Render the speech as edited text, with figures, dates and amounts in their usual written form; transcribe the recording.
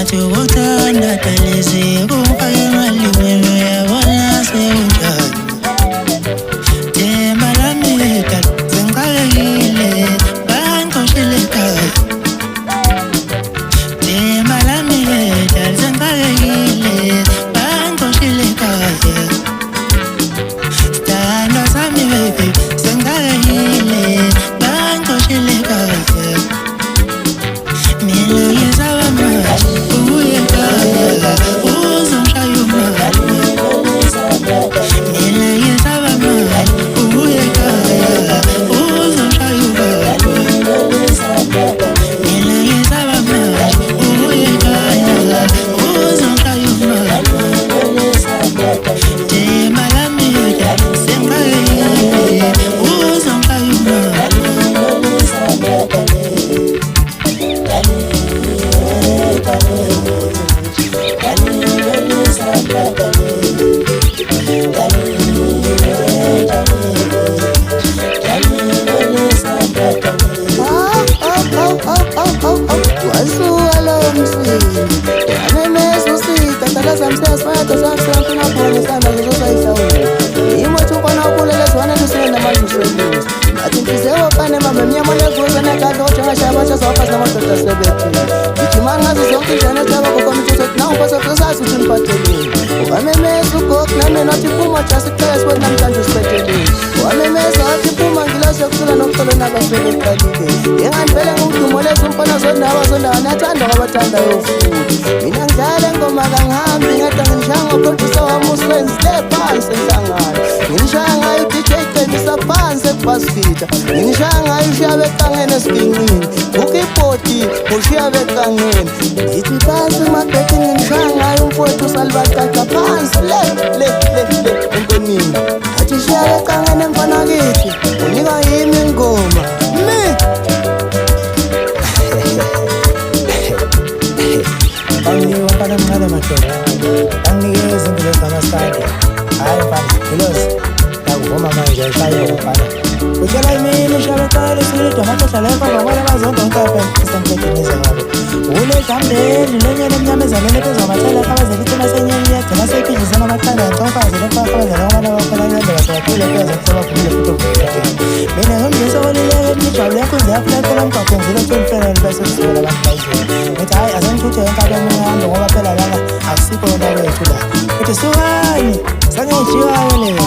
ngathi ukuthanda delezi kumfake emalingweni uyabona sewunjani themba lami dala sengiqalekile bangixoshele ekhaya themba lami dala sengiqalekile bangixoshele ekhaya sithandwa sami baby sengiqalekile bangixoshele ekhaya mina ngizaba manje ubuye ekhaya uzongishaya umali mina ngizaba manje ubuye ekhaya uzongishaya umali mina ngizaba manje ubuye ekhaya uzongishaya umali themba lami sengiqalekile uzongishaya umali mina ngidlala ingoma kangihambi ngade ngishaya ngoproducer wami uSwenzi phansi enhlangano ngishaya ngayo DJ Cebisa phansi ekubasfita ngishaya ngayo ushiya bekangeni esibhinqini ukibhodi ushiya bekangeni ngithi phansi mabhethi ngishaya ngayo umfowethu uSalibaqaqa phansi le enkonini athi ushiya bekangeni mfana kithi unika yimi ingoma Angiyofana mngane madoda anginikeza indlela zamasitandi hayi mfana ngilosi yakuvuma manje ayishaye umfana utshela imini ushabekale silidwa amaxesha lefa ngabona bazonke onkape isemphethinize ngabo ule dambeli lenyana emnyamezanele phezu kwamathela akhabazela ithina senyeni yagcina seyiphindisana amaqanda ntomfazi lefakhabazela abana bakhona ngendlela siwaphile pheza kuhloba vumile futhi okuphetheni mina ngomngisa olileke emnijwalo yakhunze yafulekhela mgaqo ngizile thomfeleni bese kusukela abantu bayizweni ngithi hayi asengithuthe yonke abemnyambo ngoba phela lana akusikho yona kwethu la uthi sukani sangijikayo le